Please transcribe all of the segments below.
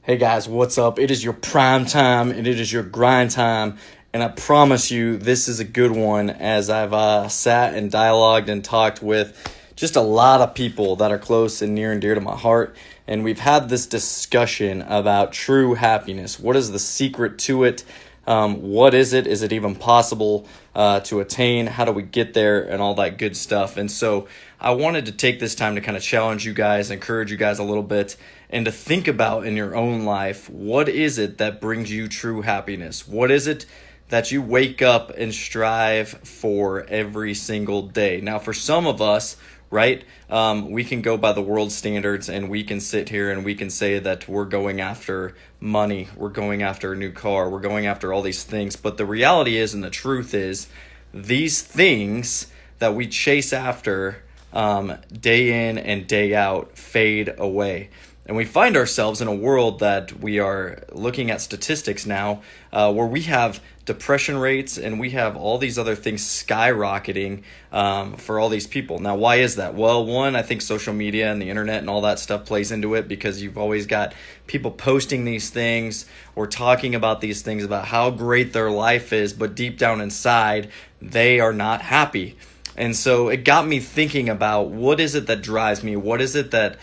Hey guys, what's up? It is your prime time and it is your grind time. And I promise you, this is a good one as I've sat and dialogued and talked with just a lot of people that are close and near and dear to my heart. And we've had this discussion about true happiness. What is the secret to it? What is it? Is it even possible to attain? How do we get there? And all that good stuff. And so I wanted to take this time to kind of challenge you guys, encourage you guys a little bit, and to think about in your own life, what is it that brings you true happiness? What is it that you wake up and strive for every single day? Now, for some of us, right, we can go by the world standards and we can sit here and we can say that we're going after money, we're going after a new car, we're going after all these things. But the reality is, and the truth is, these things that we chase after day in and day out fade away. And we find ourselves in a world that we are looking at statistics now where we have depression rates and we have all these other things skyrocketing for all these people. Now, why is that? Well, one, I think social media and the internet and all that stuff plays into it, because you've always got people posting these things or talking about these things about how great their life is, but deep down inside, they are not happy. And so it got me thinking about, what is it that drives me? What is it that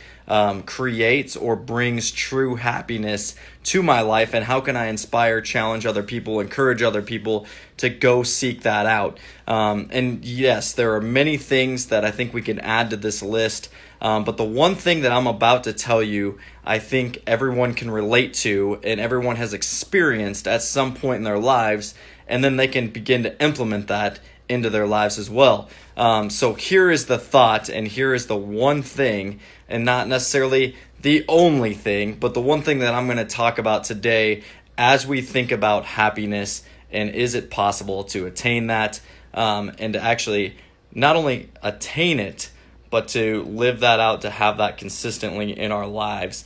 creates or brings true happiness to my life, and how can I inspire, challenge other people, encourage other people to go seek that out? And yes, there are many things that I think we can add to this list, but the one thing that I'm about to tell you, I think everyone can relate to and everyone has experienced at some point in their lives, and then they can begin to implement that into their lives as well. So here is the thought, and here is the one thing, and not necessarily the only thing, but the one thing that I'm going to talk about today as we think about happiness, and is it possible to attain that, and to actually not only attain it, but to live that out, to have that consistently in our lives.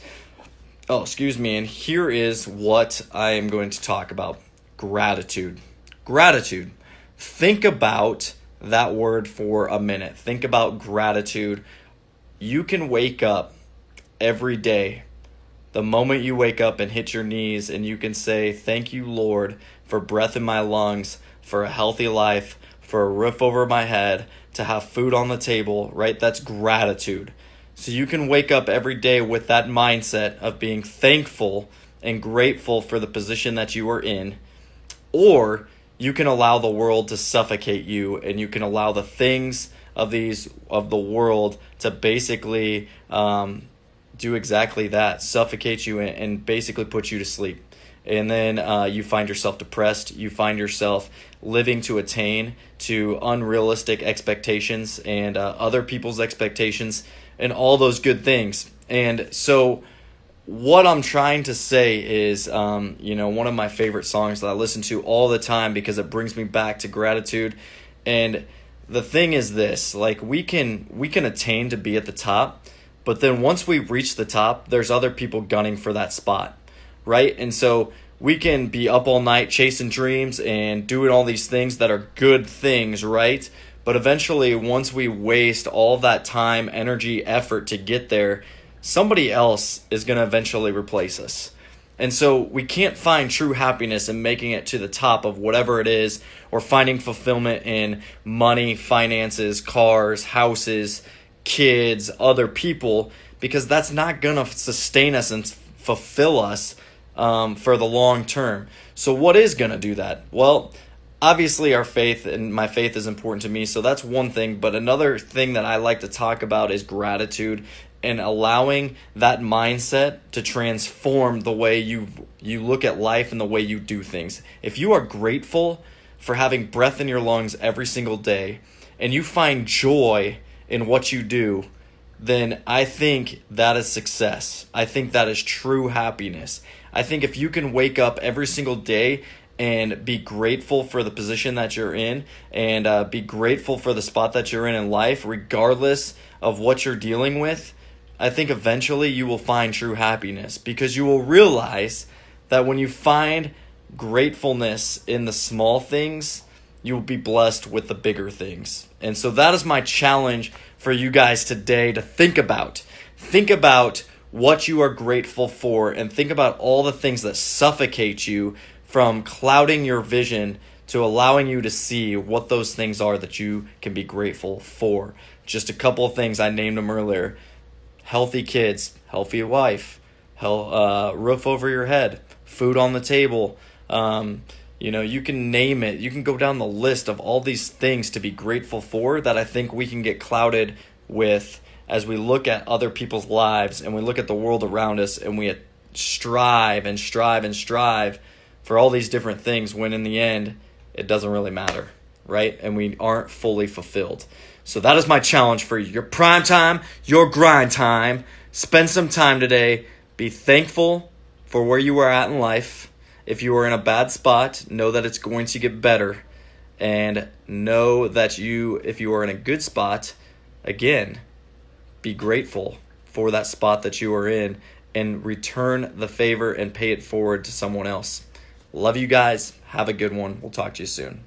And here is what I am going to talk about. Gratitude. Gratitude. Think about that word for a minute. Think about gratitude. You can wake up every day, the moment you wake up and hit your knees, and you can say, "Thank you, Lord, for breath in my lungs, for a healthy life, for a roof over my head, to have food on the table," right? That's gratitude. So you can wake up every day with that mindset of being thankful and grateful for the position that you are in, or you can allow the world to suffocate you, and you can allow the things of the world to basically do exactly that, suffocate you and basically put you to sleep. And then you find yourself depressed. You find yourself living to attain to unrealistic expectations and other people's expectations and all those good things. And so what I'm trying to say is, one of my favorite songs that I listen to all the time because it brings me back to gratitude. And the thing is this, like, we can attain to be at the top, but then once we reach the top, there's other people gunning for that spot, right? And so we can be up all night chasing dreams and doing all these things that are good things, right? But eventually, once we waste all that time, energy, effort to get there, somebody else is going to eventually replace us. And so we can't find true happiness in making it to the top of whatever it is, or finding fulfillment in money, finances, cars, houses, kids, other people, because that's not going to sustain us and fulfill us for the long term. So what is going to do that? Well, obviously our faith, and my faith is important to me, so that's one thing. But another thing that I like to talk about is gratitude, and allowing that mindset to transform the way you look at life and the way you do things. If you are grateful for having breath in your lungs every single day, and you find joy in what you do, then I think that is success. I think that is true happiness. I think if you can wake up every single day and be grateful for the position that you're in, and be grateful for the spot that you're in life, regardless of what you're dealing with, I think eventually you will find true happiness, because you will realize that when you find gratefulness in the small things, you will be blessed with the bigger things. And so that is my challenge for you guys today to think about. Think about what you are grateful for and think about all the things that suffocate you from clouding your vision to allowing you to see what those things are that you can be grateful for. Just a couple of things, I named them earlier. Healthy kids, healthy wife, roof over your head, food on the table. You can name it. You can go down the list of all these things to be grateful for that I think we can get clouded with as we look at other people's lives and we look at the world around us and we strive and strive and strive for all these different things when in the end it doesn't really matter, right? And we aren't fully fulfilled. So that is my challenge for you. Your prime time, your grind time. Spend some time today. Be thankful for where you are at in life. If you are in a bad spot, know that it's going to get better. And know that if you are in a good spot, again, be grateful for that spot that you are in and return the favor and pay it forward to someone else. Love you guys. Have a good one. We'll talk to you soon.